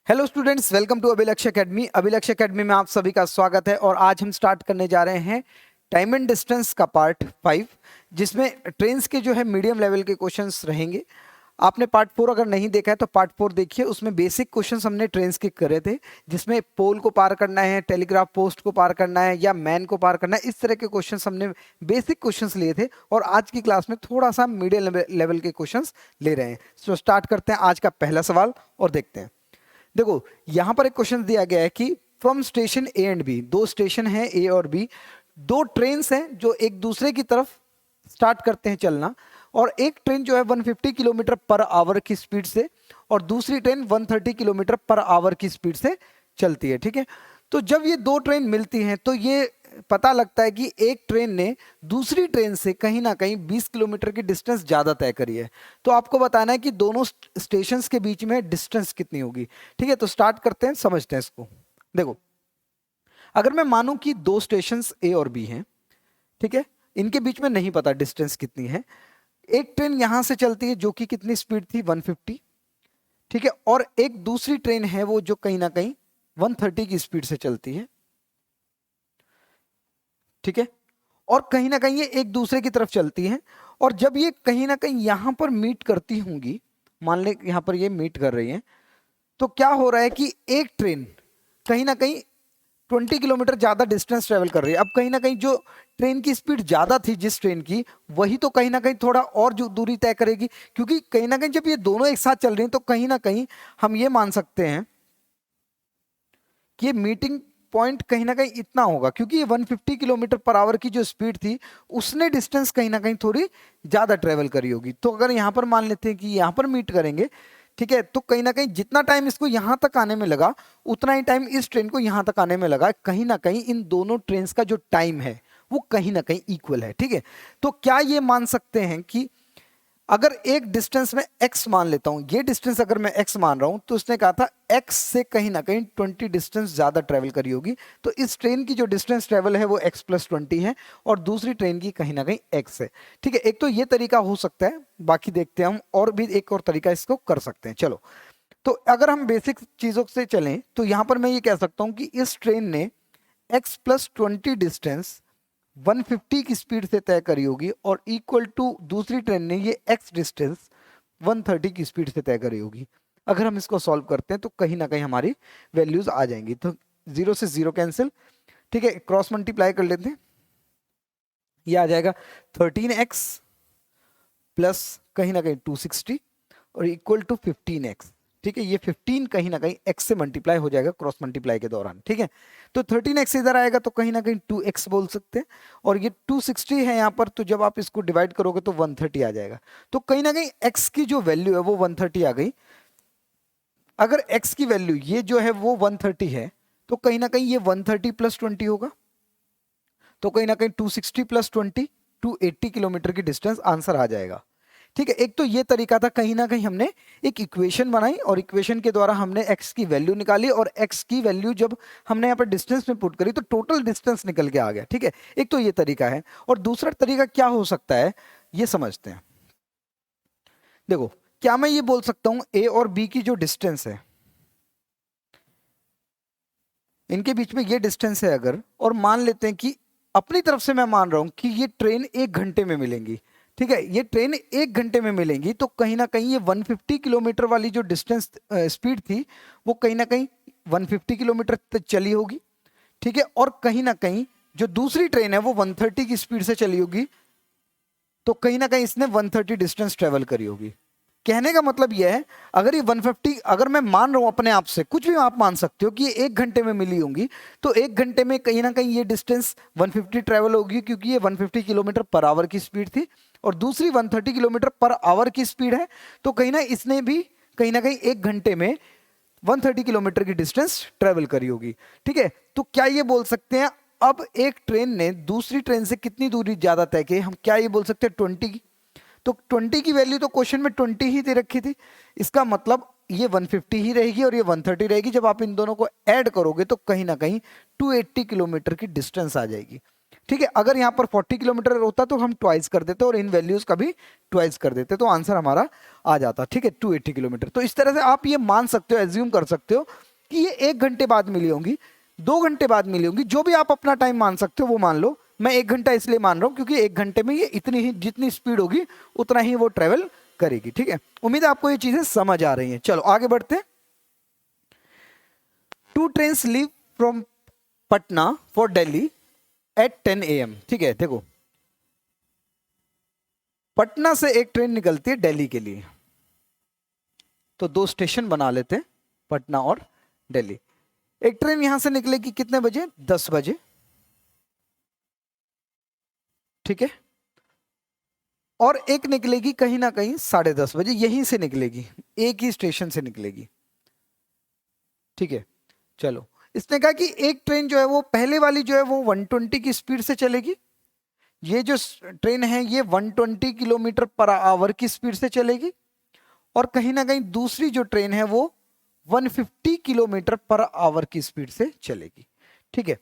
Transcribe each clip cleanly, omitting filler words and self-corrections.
Hello students, welcome to अभिलक्ष्य academy. अभिलक्ष्य academy में आप सभी का स्वागत है और आज हम स्टार्ट करने जा रहे हैं टाइम एंड डिस्टेंस का पार्ट 5, जिसमें ट्रेन्स के जो है मीडियम लेवल के क्वेश्चंस रहेंगे। आपने पार्ट 4 अगर नहीं देखा है तो पार्ट 4 देखिए, उसमें बेसिक क्वेश्चंस हमने ट्रेन्स के करे थे, जिसमें पोल को पार करना है, टेलीग्राफ पोस्ट को पार करना है या मैन को पार करना है, इस तरह के क्वेश्चंस हमने बेसिक क्वेश्चंस लिए थे। और आज की क्लास में थोड़ा सा मीडियम लेवल के क्वेश्चंस ले रहे हैं। सो स्टार्ट करते हैं आज का पहला सवाल और देखते हैं। देखो, यहां पर एक क्वेश्चन दिया गया है कि from station A and B, दो स्टेशन है ए और बी, दो ट्रेन्स हैं जो एक दूसरे की तरफ स्टार्ट करते हैं चलना, और एक ट्रेन जो है 150 किलोमीटर पर आवर की स्पीड से और दूसरी ट्रेन 130 किलोमीटर पर आवर की स्पीड से चलती है। ठीक है, तो जब ये दो ट्रेन मिलती हैं तो ये पता लगता है कि एक ट्रेन ने दूसरी ट्रेन से कहीं ना कहीं 20 किलोमीटर की डिस्टेंस ज़्यादा तय करी है। तो आपको बताना है कि दोनों स्टेशंस के बीच में डिस्टेंस कितनी होगी। ठीक है, तो स्टार्ट करते हैं, समझते हैं इसको। देखो, अगर मैं मानूं कि दो स्टेशंस ए और बी हैं, ठीक है, इनके बीच में नहीं पता डिस्टेंस कितनी है। एक ट्रेन यहां से चलती है जो कि कितनी स्पीड थी, 150। ठीक है, और एक दूसरी ट्रेन है वो जो कहीं ना कहीं 130 की स्पीड से चलती है। ठीक है, और कहीं ना कहीं ये एक दूसरे की तरफ चलती हैं, और जब ये कहीं ना कहीं यहां पर मीट करती होंगी, मान ले यहां पर ये मीट कर रही हैं, तो क्या हो रहा है कि एक ट्रेन कहीं ना कहीं 20 किलोमीटर ज्यादा डिस्टेंस ट्रेवल कर रही है। अब कहीं ना कहीं जो ट्रेन की स्पीड ज्यादा थी जिस ट्रेन की, वही तो कहीं ना कहीं थोड़ा और जो दूरी तय करेगी, क्योंकि कहीं ना कहीं जब ये दोनों एक साथ चल रही हैं तो कहीं ना कहीं हम ये मान सकते हैं कि ये मीटिंग पॉइंट कहीं ना कहीं इतना होगा, क्योंकि ये 150 किलोमीटर पर आवर की जो स्पीड थी उसने डिस्टेंस कहीं ना कहीं थोड़ी ज्यादा ट्रेवल करी होगी। तो अगर यहां पर मान लेते हैं कि यहां पर मीट करेंगे, ठीक है, तो कहीं ना कहीं जितना टाइम इसको यहां तक आने में लगा उतना ही टाइम इस ट्रेन को यहां तक आने में लगा। कहीं ना कहीं इन दोनों ट्रेन का जो टाइम है वो कहीं ना कहीं इक्वल है। ठीक है, तो क्या ये मान सकते हैं कि अगर एक डिस्टेंस में x मान लेता हूं, ये डिस्टेंस अगर मैं x मान रहा हूं, तो उसने कहा था x से कहीं ना कहीं 20 डिस्टेंस ज्यादा ट्रेवल करी होगी, तो इस ट्रेन की जो डिस्टेंस ट्रेवल है वो x प्लस 20 है और दूसरी ट्रेन की कहीं ना कहीं x है। ठीक है, एक तो ये तरीका हो सकता है, बाकी देखते हैं हम और भी एक और तरीका इसको कर सकते हैं। चलो, तो अगर हम बेसिक चीजों से चलें तो यहां पर मैं ये कह सकता हूं कि इस ट्रेन ने x प्लस 20 डिस्टेंस 150 की स्पीड से तय करी होगी और इक्वल टू दूसरी ट्रेन ने ये x डिस्टेंस 130 की स्पीड से तय करी होगी। अगर हम इसको सॉल्व करते हैं तो कहीं ना कहीं हमारी वैल्यूज आ जाएंगी। तो 0 से 0 कैंसिल, ठीक है, क्रॉस मल्टीप्लाई कर लेते हैं, ये आ जाएगा 13x प्लस कहीं ना कहीं 260 और इक्वल टू 15x। ठीक है, ये 15 कहीं ना कहीं x से मल्टीप्लाई हो जाएगा क्रॉस मल्टीप्लाई के दौरान। ठीक है, तो 13x इधर आएगा तो कहीं ना कहीं 2x बोल सकते हैं, और ये 260 है यहाँ पर, तो जब आप इसको डिवाइड करोगे तो 130 आ जाएगा। तो कहीं ना कहीं x की जो वैल्यू है वो 130 आ गई। अगर x की वैल्यू ये जो है वो 130 है, तो कहीं ना कहीं ये 130 प्लस 20 होगा, तो कहीं ना कहीं 260 प्लस 20 280 किलोमीटर की डिस्टेंस आंसर आ जाएगा। ठीक है, एक तो ये तरीका था, कहीं ना कहीं हमने एक इक्वेशन बनाई और इक्वेशन के द्वारा हमने x की वैल्यू निकाली, और x की वैल्यू जब हमने यहाँ पर डिस्टेंस में पुट करी तो टोटल डिस्टेंस निकल के आ गया। ठीक है, एक तो ये तरीका है, और दूसरा तरीका क्या हो सकता है ये समझते हैं। देखो, क्या मैं ये बोल सकता हूं a और b की जो डिस्टेंस है, इनके बीच में ये डिस्टेंस है अगर, और मान लेते हैं कि अपनी तरफ से मैं मान रहा हूं कि ये ट्रेन 1 घंटे में मिलेंगी। ठीक है, ये ट्रेन 1 घंटे में मिलेंगी, तो कहीं ना कहीं ये 150 किलोमीटर वाली जो डिस्टेंस स्पीड थी वो कहीं ना कहीं 150 किलोमीटर तक चली होगी। ठीक है, और कहीं ना कहीं जो दूसरी ट्रेन है वो 130 की स्पीड से चली होगी, तो कहीं ना कहीं इसने 130 डिस्टेंस ट्रेवल करी होगी। कहने का मतलब यह है, अगर ये 150, अगर मैं मान रहा हूं अपने आप से, कुछ भी आप मान सकते हो कि ये 1 घंटे में मिली होंगी, तो 1 घंटे में कहीं ना कहीं ये डिस्टेंस 150 ट्रेवल होगी, क्योंकि ये 150 किलोमीटर पर आवर की स्पीड थी और दूसरी 130 किलोमीटर पर आवर की स्पीड है, तो कहीं ना इसने भी कहीं ना कहीं 1 घंटे में 130 किलोमीटर की डिस्टेंस ट्रेवल करी होगी। ठीक है, तो क्या ये बोल सकते हैं अब एक ट्रेन ने दूसरी ट्रेन से कितनी दूरी ज्यादा तय की, हम क्या ये बोल सकते हैं 20 की। तो 20 की वैल्यू तो क्वेश्चन में 20 ही दे रखी थी, इसका मतलब ये 150 ही रहेगी और ये 130 रहेगी। जब आप इन दोनों को ऐड करोगे तो कहीं ना कहीं 280 किलोमीटर की डिस्टेंस आ जाएगी। ठीक है, अगर यहाँ पर 40 किलोमीटर होता तो हम ट्वाइस कर देते और इन वैल्यूज का भी ट्वाइस कर देते, तो आंसर हमारा आ जाता। ठीक है, 280 किलोमीटर। तो इस तरह से आप ये मान सकते हो, एज्यूम कर सकते हो कि ये 1 घंटे बाद मिली होंगी, 2 घंटे बाद मिली होंगी, जो भी आप अपना टाइम मान सकते हो वो मान लो। मैं 1 घंटा इसलिए मान रहा हूँ क्योंकि 1 घंटे में ये इतनी ही जितनी स्पीड होगी उतना ही वो ट्रेवल करेगी। ठीक है, उम्मीद है आपको ये चीजें समझ आ रही हैं। चलो आगे बढ़ते हैं। 2 trains leave from Patna for Delhi at 10 AM। ठीक है, देखो पटना से एक ट्रेन निकलती है दिल्ली के लिए, तो 2 स्टेशन बना लेते हैं, पटना और दिल्ली। एक ट्रेन यहां से निकलेगी कितने बजे? 10 बजे। ठीक है, और एक निकलेगी कहीं ना कहीं 10:30 बजे, यहीं से निकलेगी, एक ही स्टेशन से निकलेगी। ठीक है, चलो इसने कहा कि एक ट्रेन जो है वो पहले वाली जो है वो 120 की स्पीड से चलेगी, ये जो ट्रेन है ये 120 किलोमीटर पर आवर की स्पीड से चलेगी, और कहीं ना कहीं दूसरी जो ट्रेन है वो 150 किलोमीटर पर आवर की स्पीड से चलेगी। ठीक है,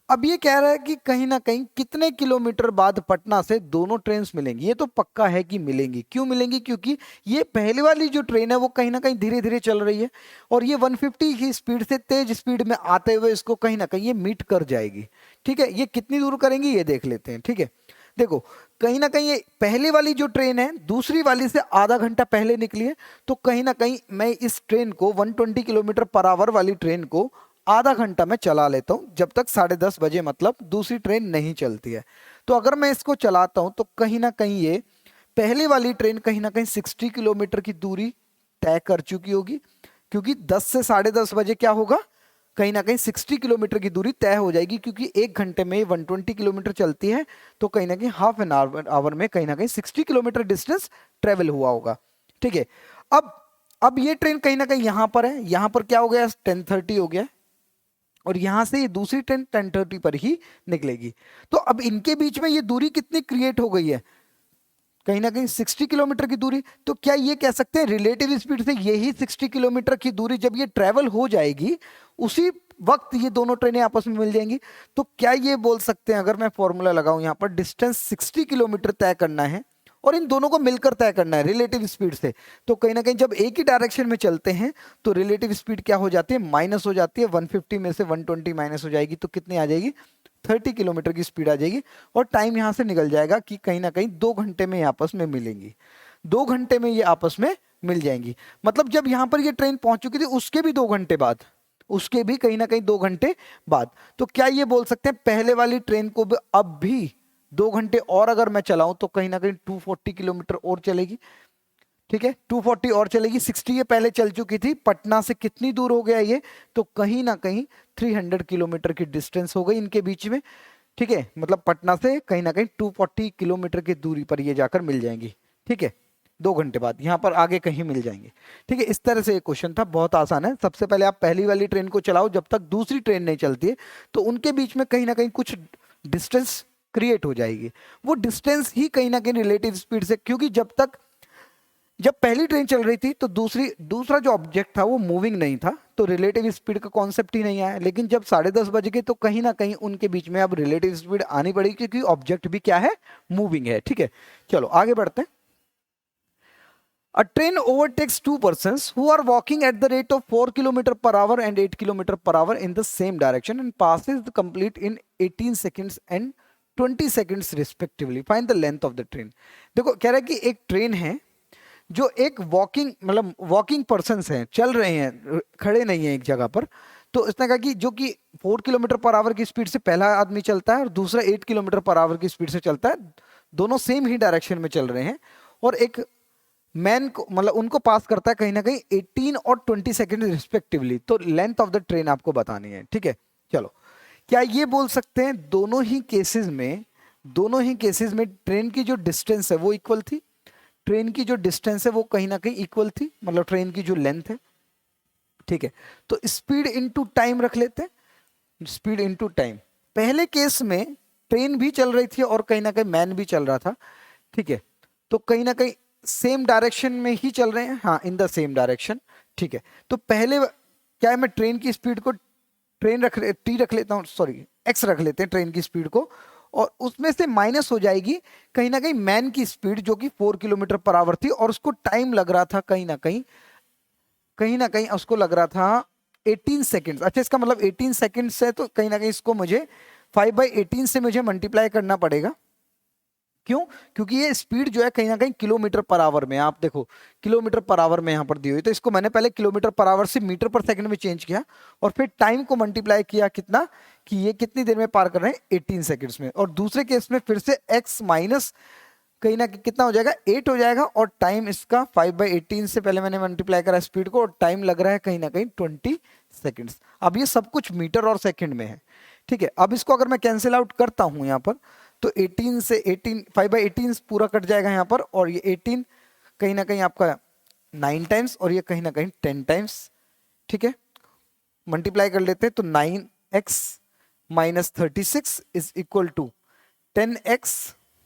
अब ये कह रहा है कि कहीं ना कहीं कितने किलोमीटर बाद पटना से दोनों ट्रेन मिलेंगी। ये तो पक्का है कि मिलेंगी। क्यों मिलेंगी? क्योंकि ये पहले वाली जो ट्रेन है वो कहीं ना कहीं धीरे धीरे चल रही है, और ये 150 की स्पीड से तेज स्पीड में आते हुए इसको कहीं ना कहीं ये मीट कर जाएगी। ठीक है, ये कितनी दूर करेंगी ये देख लेते हैं। ठीक है, देखो कहीं ना कहीं ये पहले वाली जो ट्रेन है दूसरी वाली से आधा घंटा पहले निकली है, तो कहीं ना कहीं मैं इस ट्रेन को 120 किलोमीटर पर आवर वाली ट्रेन को आधा घंटा में चला लेता हूं, जब तक 10:30 बजे मतलब दूसरी ट्रेन नहीं चलती है। तो अगर मैं इसको चलाता हूं तो कहीं ना कहीं ये पहले वाली ट्रेन कहीं ना कहीं 60 किलोमीटर की दूरी तय कर चुकी होगी, क्योंकि 10 से 10:30 बजे क्या होगा, कहीं ना कहीं 60 किलोमीटर की दूरी तय हो जाएगी, क्योंकि 1 घंटे में 120 किलोमीटर चलती है, तो कहीं ना कहीं हाफ एन आवर में कहीं ना कहीं 60 किलोमीटर डिस्टेंस ट्रेवल हुआ होगा। ठीक है, अब ये ट्रेन कहीं ना कहीं यहां पर है, यहां पर क्या हो गया, 10:30 हो गया, और यहां से ये दूसरी ट्रेन 10:30 पर ही निकलेगी। तो अब इनके बीच में ये दूरी कितनी क्रिएट हो गई है, कहीं ना कहीं 60 किलोमीटर की दूरी। तो क्या ये कह सकते हैं रिलेटिव स्पीड से यही 60 किलोमीटर की दूरी जब ये ट्रेवल हो जाएगी उसी वक्त ये दोनों ट्रेनें आपस में मिल जाएंगी। तो क्या ये बोल सकते हैं, अगर मैं फॉर्मूला लगाऊं यहां पर, डिस्टेंस 60 किलोमीटर तय करना है और इन दोनों को मिलकर तय करना है रिलेटिव स्पीड से, तो कहीं ना कहीं जब एक ही डायरेक्शन में चलते हैं तो रिलेटिव स्पीड क्या हो जाती है, माइनस हो जाती है। 150 में से 120 माइनस हो जाएगी तो कितनी आ जाएगी, 30 किलोमीटर की स्पीड आ जाएगी, और टाइम यहां से निकल जाएगा कि कहीं ना कहीं 2 घंटे में ये आपस में मिलेंगी, 2 घंटे में ये आपस में मिल जाएंगी। मतलब जब यहां पर ये ट्रेन पहुंच चुकी थी उसके भी 2 घंटे बाद, उसके भी कहीं ना कहीं 2 घंटे बाद। तो क्या ये बोल सकते हैं पहले वाली ट्रेन को भी अब भी 2 घंटे और अगर मैं चलाऊं तो कहीं ना कहीं 240 किलोमीटर और चलेगी। ठीक है, 240 और चलेगी, 60 ये पहले चल चुकी थी। पटना से कितनी दूर हो गया ये, तो कहीं ना कहीं 300 किलोमीटर की डिस्टेंस हो गई इनके बीच में। ठीक है, मतलब पटना से कहीं ना कहीं 240 किलोमीटर की दूरी पर ये जाकर मिल जाएंगी। ठीक है, 2 घंटे बाद यहाँ पर आगे कहीं मिल जाएंगे। ठीक है, इस तरह से एक क्वेश्चन था, बहुत आसान है। सबसे पहले आप पहली वाली ट्रेन को चलाओ जब तक दूसरी ट्रेन नहीं चलती है, तो उनके बीच में कहीं ना कहीं कुछ डिस्टेंस क्रिएट हो जाएगी। वो डिस्टेंस ही कहीं ना कहीं रिलेटिव स्पीड से, क्योंकि जब पहली ट्रेन चल रही थी तो दूसरा जो ऑब्जेक्ट था वो मूविंग नहीं था, तो रिलेटिव स्पीड का कॉन्सेप्ट ही नहीं आया। लेकिन जब 10:30 बज गए तो कहीं ना कहीं उनके बीच में अब रिलेटिव स्पीड आनी पड़ेगी, क्योंकि ऑब्जेक्ट भी क्या है, मूविंग है। ठीक है, चलो आगे बढ़ते हैं। A train overtakes two persons who are walking at the rate of 4 kilometer per hour and 8 kilometer per hour in the same direction and passes the complete in 18 seconds and 20 seconds respectively. Find the length of the train. देखो कह रहा है कि एक train है जो एक walking persons हैं, चल रहे हैं, खड़े नहीं है एक जगह पर। तो इसने कहा कि जो कि 4 किलोमीटर पर आवर की स्पीड से पहला आदमी चलता है और दूसरा 8 किलोमीटर पर आवर की स्पीड से चलता है, दोनों सेम ही डायरेक्शन में चल रहे हैं, और एक मैन को उनको पास करता है कहीं ना कहीं 18 और 20 सेकंड रिस्पेक्टिवली। तो लेंथ ऑफ द ट्रेन आपको बतानी है। ठीक है, चलो क्या ये बोल सकते हैं दोनों ही केसेस में ट्रेन की जो डिस्टेंस है वो इक्वल थी, ट्रेन की जो डिस्टेंस है वो कहीं ना कहीं इक्वल थी, मतलब ट्रेन की जो लेंथ है। ठीक है, तो स्पीड इनटू टाइम रख लेते हैं, स्पीड इनटू टाइम। पहले केस में ट्रेन भी चल रही थी और कहीं ना कहीं मैन भी चल रहा था। ठीक है, तो कहीं ना कहीं सेम डायरेक्शन में ही चल रहे हैं, हाँ इन द सेम डायरेक्शन। ठीक है, तो पहले क्या है, मैं ट्रेन की स्पीड को टी रख लेता हूँ, सॉरी एक्स रख लेते हैं ट्रेन की स्पीड को, और उसमें से माइनस हो जाएगी कहीं ना कहीं मैन की स्पीड जो कि 4 किलोमीटर पर आवर थी, और उसको टाइम लग रहा था कहीं ना कहीं उसको लग रहा था 18 सेकेंड्स। अच्छा, इसका मतलब 18 सेकेंड्स है, तो कहीं ना कहीं इसको मुझे 5/18 से मुझे मल्टीप्लाई करना पड़ेगा। क्यों? क्योंकि ये स्पीड जो है कहीं ना कहीं किलोमीटर पर आवर में, आप देखो किलोमीटर पर आवर में यहाँ पर दी हुई, तो इसको मैंने पहले किलोमीटर पर आवर से मीटर पर सेकंड में चेंज किया और फिर टाइम को मल्टीप्लाई किया कितना, कि ये कितनी देर में पार कर रहे हैं, 18 सेकंड्स में। और दूसरे केस में फिर से x माइनस कहीं ना कितना हो जाएगा, 8 हो जाएगा, और टाइम इसका 5/18 से पहले मैंने मल्टीप्लाई करा स्पीड को, और टाइम लग रहा है कहीं ना कहीं 20 सेकेंड्स। अब ये सब कुछ मीटर और सेकंड में है, ठीक है। अब इसको अगर मैं कैंसिल आउट करता हूं यहाँ पर, तो 18 से 18 5/18 पूरा कट जाएगा यहाँ पर, और ये 18 कहीं ना कहीं आपका 9 टाइम्स, और ये कहीं ना कहीं 10 टाइम्स, ठीक है। मल्टीप्लाई कर लेते हैं, तो 9x minus 36 is equal to 10x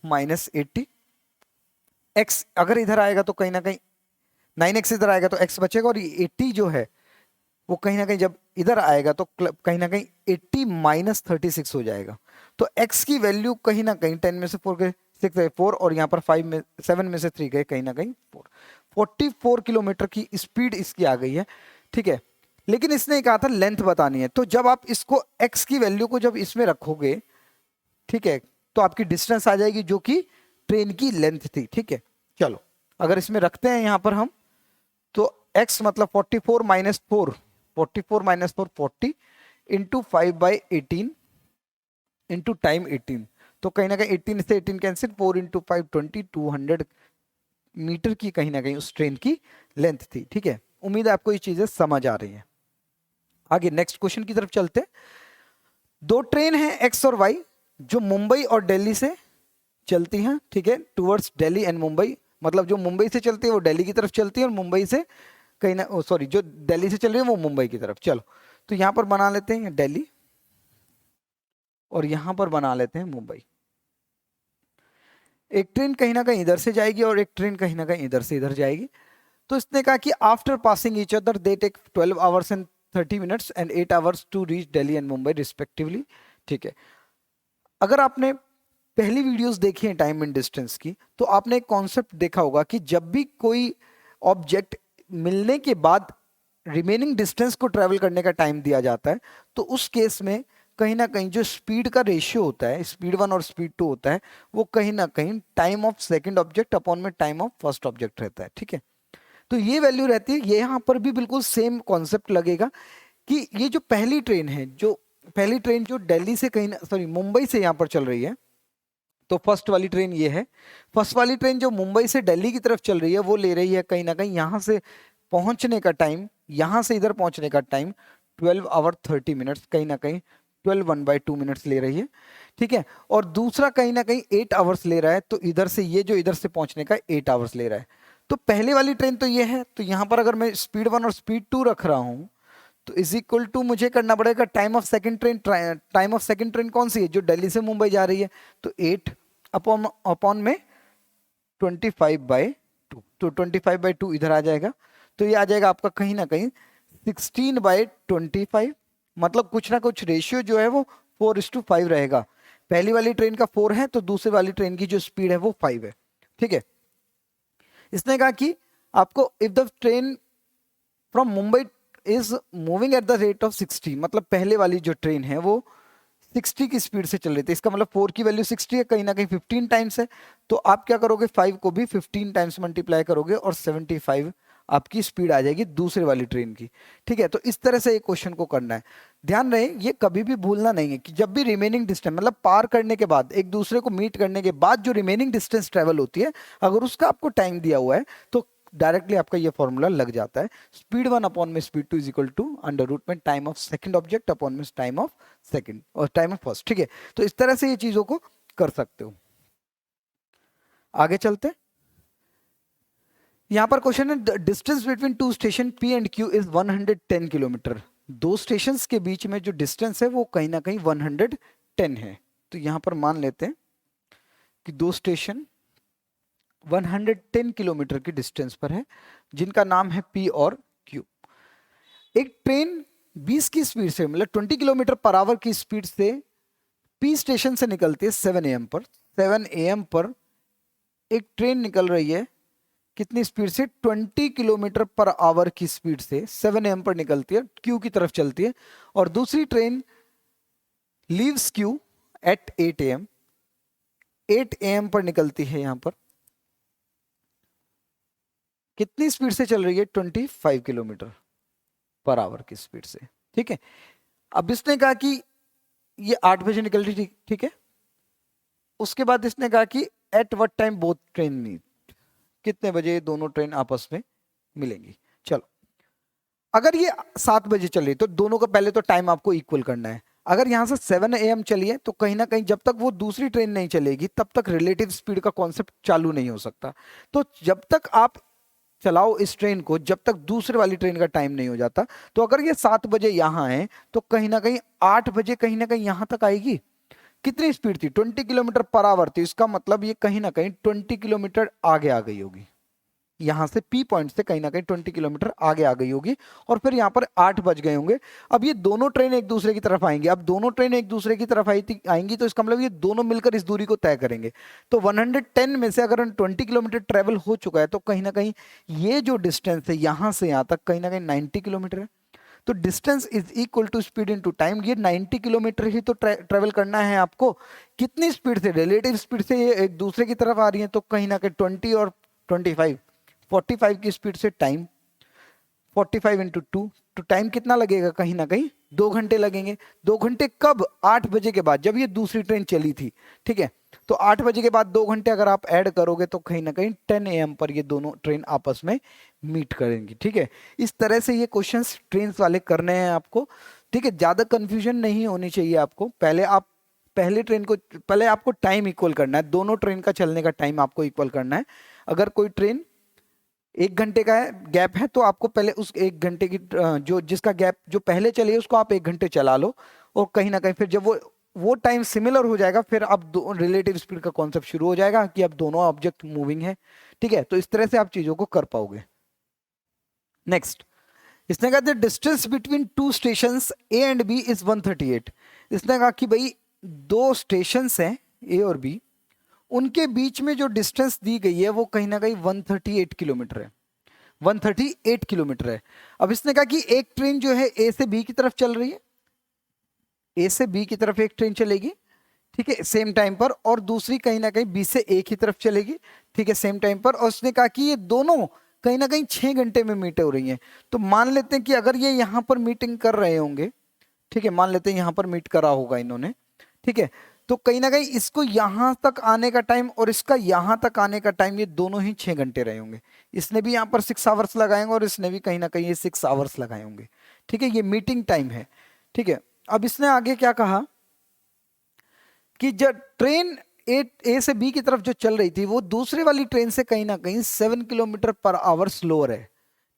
minus 80। x अगर इधर आएगा तो कहीं ना कहीं 9x इधर आएगा तो x बचेगा, और ये 80 जो है वो कहीं ना कहीं जब इधर आएगा तो कहीं ना कहीं 80 माइनस 36 हो जाएगा। तो x की वैल्यू कहीं ना कहीं 10 में से 4 गए 6 गए 4, और यहाँ पर 7 में से 3 गए कहीं ना कहीं 4। 44 किलोमीटर की स्पीड इसकी आ गई है, ठीक है। लेकिन इसने कहा था लेंथ बतानी है, तो जब आप इसको x की वैल्यू को जब इसमें रखोगे, ठीक है, तो आपकी डिस्टेंस आ जाएगी जो कि ट्रेन की लेंथ थी, ठीक है। चलो अगर इसमें रखते हैं यहां पर हम, तो x मतलब 44 माइनस 4 40 इंटू 5/18 इंटू टाइम 18, तो कहीं ना कहीं 18 से 18 कैंसिल, 4 इंटू 5 20, 200 मीटर की कहीं ना कहीं उस ट्रेन की लेंथ थी, ठीक है। उम्मीद है आपको ये चीजें समझ आ रही हैं। आगे नेक्स्ट क्वेश्चन की तरफ चलते हैं। दो ट्रेन हैं एक्स और वाई जो मुंबई और दिल्ली से चलती हैं, ठीक है, टुवर्ड्स दिल्ली एंड मुंबई, मतलब जो मुंबई से चलती है वो दिल्ली की तरफ चलती है, और मुंबई से कहीं ना सॉरी जो दिल्ली से चल रही है वो मुंबई की तरफ। चलो तो यहां पर बना लेते हैं दिल्ली, और यहां पर बना लेते हैं मुंबई। एक ट्रेन कहीं ना कहीं इधर से जाएगी और एक ट्रेन कहीं ना कहीं इधर से इधर जाएगी। तो इसने कहा कि after passing each other they take 12 hours and 30 minutes and 8 hours to reach Delhi and Mumbai respectively, ठीक है। अगर आपने पहली वीडियोस देखी हैं टाइम एंड डिस्टेंस की, तो आपने एक कॉन्सेप्ट देखा होगा कि जब भी कोई ऑब्जेक्ट मिलने के बाद रिमेनिंग डिस्टेंस को ट्रेवल करने का टाइम दिया जाता है, तो उस केस में कहीं ना कहीं जो स्पीड का रेशियो होता है, स्पीड 1 और स्पीड 2 होता है, वो कहीं ना कहीं time of second object upon में टाइम ऑफ फर्स्ट ऑब्जेक्ट रहता है, ठीक है। तो ये वैल्यू रहती है, ये यहाँ पर भी बिल्कुल सेम कॉन्सेप्ट लगेगा कि ये जो पहली ट्रेन जो दिल्ली से कहीं ना सॉरी मुंबई से यहाँ पर चल रही है, तो फर्स्ट वाली ट्रेन ये है। फर्स्ट वाली ट्रेन जो मुंबई से दिल्ली की तरफ चल रही है वो ले रही है कहीं ना कहीं यहाँ से पहुंचने का टाइम, यहाँ से इधर पहुंचने का टाइम 12 आवर 30 मिनट्स, कहीं ना कहीं 12 1/2 मिनट्स ले रही है, ठीक है। और दूसरा कहीं ना कहीं 8 आवर्स ले रहा है, तो इधर से ये जो इधर से पहुंचने का 8 आवर्स ले रहा है। तो पहले वाली ट्रेन तो ये है, तो यहाँ पर अगर मैं स्पीड 1 और स्पीड 2 रख रहा हूँ, तो इज इक्वल टू मुझे करना पड़ेगा time of second train. Time of second train कौन सी है, जो दिल्ली से मुंबई जा रही है, तो 8 अपॉन में 25/2, तो 25/2 इधर आ जाएगा, तो ये आ जाएगा आपका कहीं ना कहीं 16/25, मतलब कुछ ना कुछ रेशियो जो है वो 4:5 रहेगा। पहली वाली ट्रेन का 4 है, तो दूसरी वाली ट्रेन की जो स्पीड है वो 5 है, ठीक है। इसने कहा कि आपको if the train from Mumbai is moving at the rate of 60, मतलब पहले वाली जो ट्रेन है वो 60 की स्पीड से चल रही थी, इसका मतलब 4 की वैल्यू 60 है, कहीं ना कहीं 15 टाइम्स है, तो आप क्या करोगे 5 को भी 15 टाइम्स मल्टीप्लाई करोगे और 75 आपकी स्पीड आ जाएगी दूसरे वाली ट्रेन की, ठीक है। तो इस तरह से एक क्वेश्चन को करना है। ध्यान रहे ये कभी भी भूलना नहीं है कि जब भी रिमेनिंग डिस्टेंस मतलब पार करने के बाद एक दूसरे को मीट करने के बाद जो रिमेनिंग डिस्टेंस ट्रेवल होती है, अगर उसका आपको टाइम दिया हुआ है तो डायरेक्टली आपका ये फॉर्मूला लग जाता है, स्पीड 1 अपॉन में speed 2 is equal to under root में time of second object upon में टाइम ऑफ सेकंड और टाइम ऑफ फर्स्ट, ठीक है। तो इस तरह से ये चीजों को कर सकते हो। आगे चलते, यहां पर क्वेश्चन है distance between two station P and Q is 110 kilometre. दो स्टेशन के बीच में जो डिस्टेंस है वो कहीं ना कहीं 110 है। तो यहां पर मान लेते हैं कि दो स्टेशन 110 किलोमीटर की डिस्टेंस पर है जिनका नाम है पी और क्यू। एक ट्रेन 20 की स्पीड से मतलब 20 किलोमीटर पर आवर की स्पीड से पी स्टेशन से निकलती है 7 AM पर। 7 AM पर एक ट्रेन निकल रही है, कितनी स्पीड से? 20 किलोमीटर पर आवर की स्पीड से 7 AM पर निकलती है, क्यू की तरफ चलती है। और दूसरी train leaves Q at 8 AM, 8 AM पर निकलती है। यहां पर कितनी स्पीड से चल रही है? 25 किलोमीटर पर आवर की स्पीड से। ठीक है, अब इसने कहा कि ये 8 बजे निकल रही थी, ठीक है। उसके बाद इसने कहा कि at what time both train meet, कितने बजे दोनों ट्रेन आपस में मिलेंगी। चलो, अगर ये 7 बजे चली तो दोनों का पहले तो टाइम आपको इक्वल करना है। अगर यहां से 7 AM चलिए तो कहीं ना कहीं जब तक वो दूसरी ट्रेन नहीं चलेगी तब तक रिलेटिव स्पीड का कॉन्सेप्ट चालू नहीं हो सकता। तो जब तक आप चलाओ इस ट्रेन को, जब तक दूसरे वाली ट्रेन का टाइम नहीं हो जाता। तो अगर ये 7 बजे यहां है तो कहीं ना कहीं 8 बजे कहीं ना कहीं यहां तक आएगी। कितनी स्पीड थी? 20 किलोमीटर पर आवर थी। इसका मतलब ये कहीं ना कहीं 20 किलोमीटर आगे आ गई होगी। यहां से पी पॉइंट से कहीं ना कहीं 20 किलोमीटर आगे आ गई होगी। और फिर यहां पर 8 बज गए होंगे। अब ये दोनों ट्रेन एक दूसरे की तरफ आएंगी। अब दोनों ट्रेन एक दूसरे की तरफ आएंगी तो इसका मतलब ये दोनों मिलकर इस दूरी को तय करेंगे। तो 110 में से अगर 20 किलोमीटर ट्रेवल हो चुका है तो कहीं ना कहीं ये जो डिस्टेंस है यहां से यहां तक कहीं ना कहीं 90 किलोमीटर है। तो distance is equal to speed into time. ये 90 किलोमीटर ही तो ट्रेवल करना है आपको। कितनी स्पीड से? रिलेटिव स्पीड से ये एक दूसरे की तरफ आ रही है तो कहीं ना कहीं 20 और 25, 45 की स्पीड से टाइम 45 × 2 तो टाइम कितना लगेगा? कहीं ना कहीं 2 घंटे लगेंगे। 2 घंटे कब? 8 बजे के बाद, जब ये दूसरी ट्रेन चली थी। ठीक है, तो 8 बजे के बाद 2 घंटे अगर आप ऐड करोगे तो कहीं ना कहीं 10 AM पर ये दोनों ट्रेन आपस में मीट करेंगी। ठीक है, इस तरह से ये क्वेश्चंस ट्रेन वाले करने हैं आपको। ठीक है, ज्यादा कंफ्यूजन नहीं होनी चाहिए आपको। पहले आपको टाइम इक्वल करना है। दोनों ट्रेन का चलने का टाइम आपको इक्वल करना है। अगर कोई ट्रेन 1 घंटे का है गैप है तो आपको पहले उस 1 घंटे की जो जिसका गैप जो पहले चली है उसको आप 1 घंटे चला लो। और कहीं ना कहीं फिर जब वो टाइम सिमिलर हो जाएगा फिर अब रिलेटिव स्पीड का कॉन्सेप्ट शुरू हो जाएगा कि अब दोनों ऑब्जेक्ट मूविंग है। ठीक है, तो इस तरह से आप चीजों को कर पाओगे। नेक्स्ट, इसने कहा the distance between two station A and B is 138। इसने कहा कि भाई दो स्टेशन हैं ए और बी, उनके बीच में जो डिस्टेंस दी गई है वो कहीं ना कहीं 138 किलोमीटर है। 138 किलोमीटर है। अब इसने कहा कि एक ट्रेन जो है ए से बी की तरफ चल रही है, ए से बी की तरफ एक ट्रेन चलेगी, ठीक है, सेम टाइम पर, और दूसरी कहीं ना कहीं बी से ए की तरफ चलेगी, ठीक है, सेम टाइम पर। और उसने कहा कि ये दोनों कहीं ना कहीं 6 घंटे में मीट हो रही हैं। तो मान लेते हैं कि अगर ये यहां पर मीटिंग कर रहे होंगे, ठीक है, मान लेते हैं यहां पर मीट करा होगा इन्होंने, ठीक है, तो कहीं ना कहीं इसको यहां तक आने का टाइम और इसका यहां तक आने का टाइम ये दोनों ही 6 घंटे रहे होंगे। इसने भी यहां पर 6 आवर्स लगाए होंगे और इसने भी कहीं ना कहीं ये 6 आवर्स लगाए होंगे। ठीक है, ये मीटिंग टाइम है। ठीक है, अब इसने आगे क्या कहा कि जब ट्रेन ए से बी की तरफ जो चल रही थी वो दूसरी वाली ट्रेन से कहीं ना कहीं 7 किलोमीटर पर आवर स्लोअर है।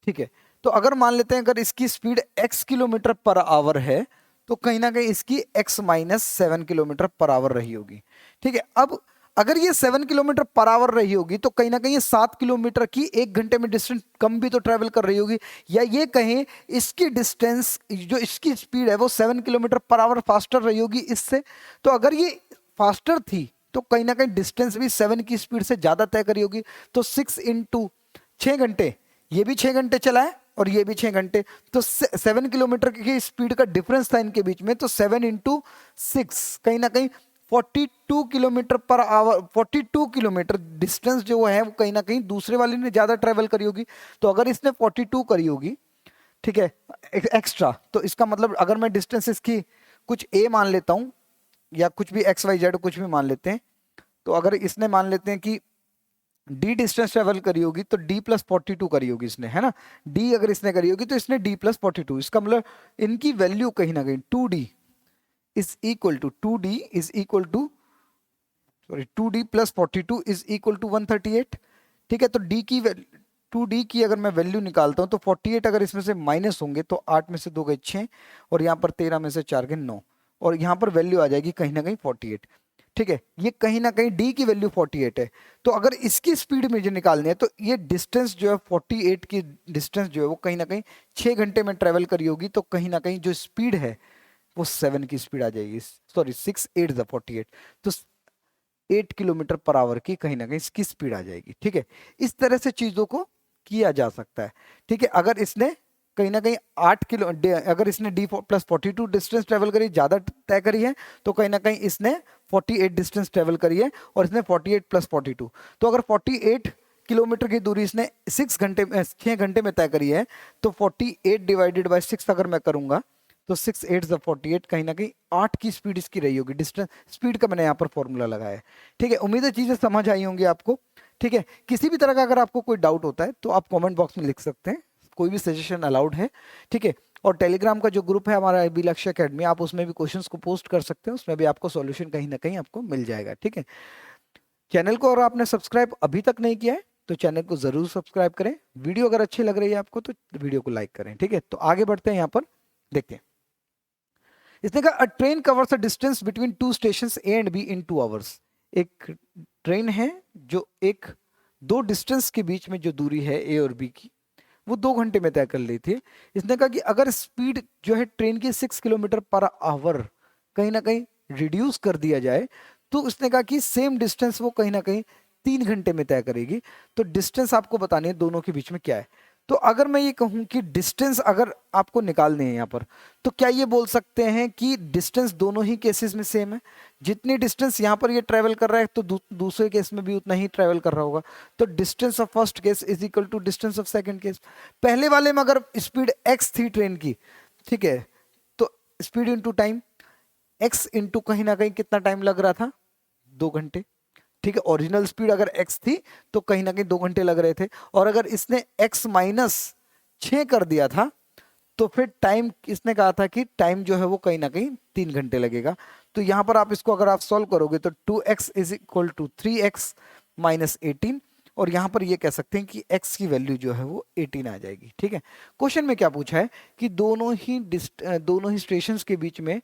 ठीक है, तो अगर मान लेते हैं अगर इसकी speed x kilometre per hour है तो कहीं ना कहीं इसकी x minus 7 kilometre per hour रही होगी। ठीक है, अब अगर ये 7 किलोमीटर पर आवर रही होगी तो कहीं ना कहीं ये 7 किलोमीटर की 1 घंटे में डिस्टेंस कम भी तो ट्रेवल कर रही होगी। या ये कहें इसकी डिस्टेंस जो इसकी स्पीड है वो 7 किलोमीटर पर आवर फास्टर रही होगी इससे। तो अगर ये फास्टर थी तो कहीं ना कहीं डिस्टेंस भी 7 की स्पीड से ज्यादा तय करी होगी। तो 6 × 6 घंटे, ये भी 6 घंटे चला है और ये भी 6 घंटे, तो 7 किलोमीटर की स्पीड का डिफरेंस था इनके बीच में। तो 7 × 6 कहीं ना कहीं 42 kilometre per hour, 42 kilometre distance जो है वो कहीं ना कहीं दूसरे वाले ने ज्यादा ट्रेवल करी होगी। तो अगर इसने 42 करी होगी, ठीक है, एक्स्ट्रा, तो इसका मतलब अगर मैं डिस्टेंस इसकी कुछ ए मान लेता हूं या कुछ भी एक्स वाई जेड कुछ भी मान लेते हैं, तो अगर इसने मान लेते हैं कि डी डिस्टेंस ट्रेवल करी होगी तो डी प्लस 42 करी होगी इसने, है ना। डी अगर इसने करी होगी तो इसने डी प्लस 42, इसका मतलब इनकी वैल्यू कहीं ना कहीं 2D is equal to 2D is equal to sorry 2D plus 42 is equal to 138। ठीक है, तो डी की 2D की अगर मैं वैल्यू निकालता हूं तो 48 अगर इसमें से माइनस होंगे तो 8 में से 2 गए 6 और यहाँ पर 13 में से 4 गए 9 और यहाँ पर वैल्यू आ जाएगी कहीं ना कहीं 48। ठीक है, ये कहीं ना कहीं डी की वैल्यू 48 है। तो अगर इसकी स्पीड मुझे निकालनी है तो ये डिस्टेंस जो है 48 की डिस्टेंस जो है वो कहीं ना कहीं 6 घंटे में ट्रेवल करी होगी। तो कहीं ना कहीं जो स्पीड है वो 7 की स्पीड आ जाएगी, सॉरी 6 8 48, तो 8 किलोमीटर पर आवर की कहीं ना कहीं इसकी स्पीड आ जाएगी। ठीक है, इस तरह से चीजों को किया जा सकता है। ठीक है, अगर इसने कहीं ना कहीं 8 किलो अगर इसने डी प्लस 42 डिस्टेंस ट्रेवल करी, ज्यादा तय करी है, तो कहीं ना कहीं इसने 48 डिस्टेंस ट्रेवल करी है, और इसने 48 प्लस 42, तो अगर 48 किलोमीटर की दूरी इसने 6 घंटे में तय करी है, तो 48 डिवाइडेड बाय 6 अगर मैं करूंगा, तो 6 8 48, कहीं ना कहीं 8 की स्पीड इसकी रही होगी। डिस्टेंस स्पीड का मैंने यहाँ पर फॉर्मूला लगाया है। ठीक है, उम्मीद है चीजें समझ आई होंगी आपको। ठीक है, किसी भी तरह का अगर आपको कोई डाउट होता है तो आप कमेंट बॉक्स में लिख सकते हैं, कोई भी सजेशन अलाउड है। ठीक है, और टेलीग्राम का जो ग्रुप है हमारा IB लक्ष्य अकेडमी, आप उसमें भी क्वेश्चंस को पोस्ट कर सकते हैं, उसमें भी आपको सॉल्यूशन कहीं ना कहीं आपको मिल जाएगा। ठीक है, चैनल को अगर आपने सब्सक्राइब अभी तक नहीं किया है तो चैनल को जरूर सब्सक्राइब करें। वीडियो अगर अच्छी लग रही है आपको तो वीडियो को लाइक करें। ठीक है, तो आगे बढ़ते हैं, यहाँ पर देखते हैं। इसने कहा अ train covers a distance between two station A and be in 2 hours. एक ट्रेन है जो दो डिस्टेंस के बीच में जो दूरी है ए और बी की, वो 2 घंटे में तय कर ली थी। इसने कहा कि अगर स्पीड जो है ट्रेन की 6 किलोमीटर पर आवर कहीं ना कहीं रिड्यूस कर दिया जाए, तो उसने कहा कि सेम डिस्टेंस वो कहीं ना कहीं 3 घंटे में तय करेगी। तो डिस्टेंस आपको बतानी है दोनों के बीच में क्या है। तो अगर मैं ये कहूं कि डिस्टेंस अगर आपको निकालनी है यहाँ पर, तो क्या ये बोल सकते हैं कि डिस्टेंस दोनों ही केसेस में सेम है? जितनी डिस्टेंस यहाँ पर ये ट्रेवल कर रहा है, तो दूसरे केस में भी उतना ही ट्रेवल कर रहा होगा। तो distance of first case is equal to distance of second case. पहले वाले में अगर स्पीड x थी ट्रेन की, ठीक है, तो speed into time, x into कहीं ना कहीं कितना टाइम लग रहा था, 2 घंटे। ठीक है, ओरिजिनल स्पीड अगर x थी तो कहीं ना कहीं 2 घंटे लग रहे थे, और अगर इसने x माइनस 6 कर दिया था, तो फिर टाइम इसने कहा था कि टाइम जो है वो कहीं ना कहीं 3 घंटे लगेगा। तो यहां पर आप इसको अगर आप सॉल्व करोगे तो 2x is equal to 3x minus 18, और यहां पर ये कह सकते हैं कि x की वैल्यू जो है वो 18 आ जाएगी। ठीक है, क्वेश्चन में क्या पूछा है कि दोनों ही स्टेशन के बीच में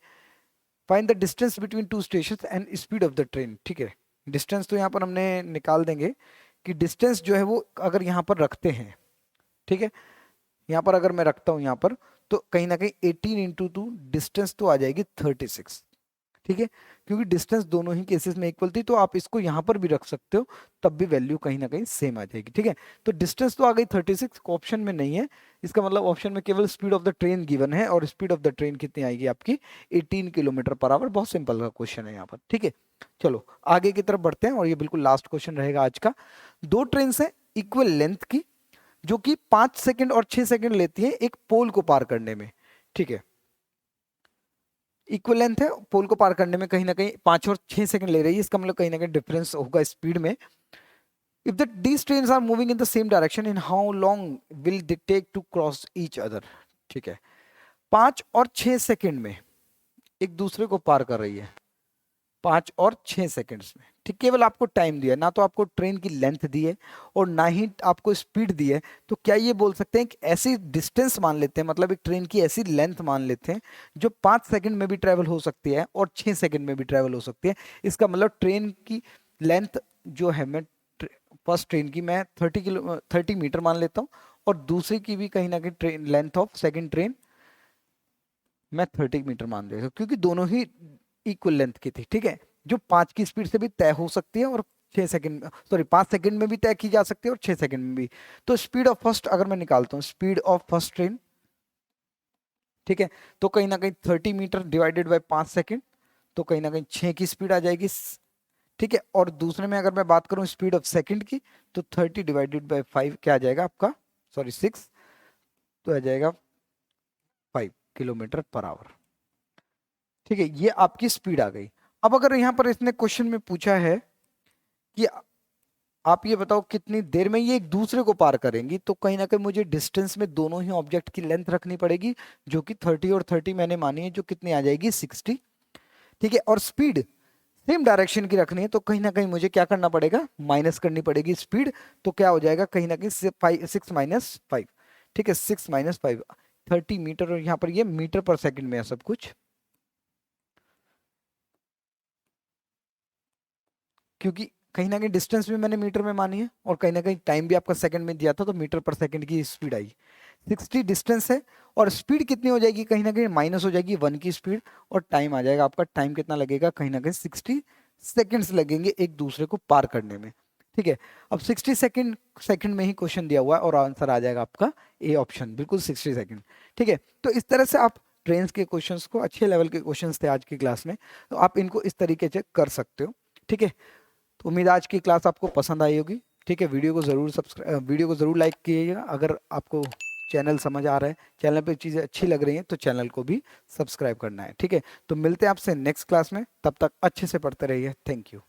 find the distance between two station and speed of the train. ठीक है, डिस्टेंस तो यहाँ पर हमने निकाल देंगे कि डिस्टेंस जो है वो अगर यहाँ पर रखते हैं, ठीक है, यहाँ पर अगर मैं रखता हूँ यहाँ पर, तो कहीं ना कहीं 18 इंटू 2 डिस्टेंस तो आ जाएगी 36। ठीक है, क्योंकि डिस्टेंस दोनों ही केसेस में इक्वल थी, तो आप इसको यहाँ पर भी रख सकते हो, तब भी वैल्यू कहीं ना कहीं सेम आ जाएगी। ठीक है, तो डिस्टेंस तो आ गई 36, ऑप्शन में नहीं है, इसका मतलब ऑप्शन में केवल speed of the train given है, और स्पीड ऑफ द ट्रेन कितनी आएगी आपकी 18 किलोमीटर पर आवर। बहुत सिंपल का क्वेश्चन है यहाँ पर। ठीक है, चलो आगे की तरफ बढ़ते हैं, और ये बिल्कुल लास्ट क्वेश्चन रहेगा आज का। दो ट्रेन है इक्वल लेंथ की, जो कि 5 सेकंड और 6 सेकंड लेती है एक पोल को पार करने में। ठीक है, इक्वल लेंथ है, पोल को पार करने में कहीं ना कहीं 5 और 6 सेकंड ले रही है, इसका मतलब कहीं ना कहीं डिफरेंस होगा स्पीड में। If the these trains are moving in the same direction, in how long will they take to cross each other? ठीक है, 5 और 6 सेकंड में एक दूसरे को पार कर रही है, 5 और 6 सेकंड्स में। ठीक, केवल आपको टाइम दिया, ना तो आपको ट्रेन की लेंथ दी है और ना ही आपको स्पीड दी है। तो क्या ये बोल सकते हैं कि ऐसी डिस्टेंस मान लेते हैं, मतलब एक ट्रेन की ऐसी लेंथ मान लेते हैं जो 5 सेकंड में भी ट्रेवल हो सकती है और 6 सेकंड में भी ट्रेवल हो सकती है। इसका मतलब ट्रेन की लेंथ जो है, मैं फर्स्ट ट्रेन की मैं 30 मीटर मान लेता हूँ, और दूसरी की भी कहीं ना कहीं train length of second train मैं 30 मीटर मान लेता हूँ, क्योंकि दोनों ही इक्वल लेंथ की थी। ठीक है, जो 5 की स्पीड से भी तय हो सकती है, और 6 सेकंड, सॉरी 5 सेकंड में भी तय की जा सकती है और 6 सेकंड में भी। तो स्पीड ऑफ फर्स्ट अगर मैं निकालता हूँ, स्पीड ऑफ फर्स्ट ट्रेन, ठीक है, तो कहीं ना कहीं 30 मीटर डिवाइडेड बाई 5 सेकंड, तो कहीं ना कहीं 6 की स्पीड आ जाएगी। ठीक है, और दूसरे में अगर मैं बात करूं स्पीड ऑफ सेकंड की, तो 30 डिवाइडेड बाई 5 क्या आ जाएगा आपका, सॉरी 6, तो आ जाएगा 5 किलोमीटर पर आवर। ठीक है, ये आपकी स्पीड आ गई। अब अगर यहाँ पर इसने क्वेश्चन में पूछा है कि आप ये बताओ कितनी देर में ये एक दूसरे को पार करेंगी, तो कहीं ना कहीं मुझे डिस्टेंस में दोनों ही ऑब्जेक्ट की लेंथ रखनी पड़ेगी, जो कि 30 और 30 मैंने मानी है, जो कितनी आ जाएगी 60। ठीक है, और स्पीड सेम डायरेक्शन की रखनी है, तो कहीं ना कहीं मुझे क्या करना पड़ेगा, माइनस करनी पड़ेगी स्पीड। तो क्या हो जाएगा, कहीं ना कहीं 6 माइनस 5। ठीक है, 6 माइनस 5, 30 मीटर, और यहाँ पर ये मीटर पर सेकंड में है सब कुछ, क्योंकि कहीं ना कहीं डिस्टेंस भी मैंने मीटर में मानी है, और कहीं ना कहीं टाइम भी आपका सेकंड में दिया था, तो मीटर पर सेकंड की स्पीड आई। 60 डिस्टेंस है और स्पीड कितनी हो जाएगी, कहीं ना कहीं माइनस हो जाएगी 1 की स्पीड, और टाइम आ जाएगा आपका, टाइम कितना लगेगा, कहीं ना कहीं 60 सेकेंड्स लगेंगे एक दूसरे को पार करने में। ठीक है, अब 60 सेकंड में ही क्वेश्चन दिया हुआ है और आंसर आ जाएगा आपका ए ऑप्शन, बिल्कुल 60 सेकंड। ठीक है, तो इस तरह से आप ट्रेन्स के क्वेश्चंस को, अच्छे लेवल के क्वेश्चंस थे आज की क्लास में, तो आप इनको इस तरीके से कर सकते हो। ठीक है, तो उम्मीद है आज की क्लास आपको पसंद आई होगी। ठीक है, वीडियो को जरूर लाइक कीजिएगा। अगर आपको चैनल समझ आ रहा है, चैनल पे चीज़ें अच्छी लग रही हैं, तो चैनल को भी सब्सक्राइब करना है। ठीक है, तो मिलते हैं आपसे नेक्स्ट क्लास में, तब तक अच्छे से पढ़ते रहिए। Thank you.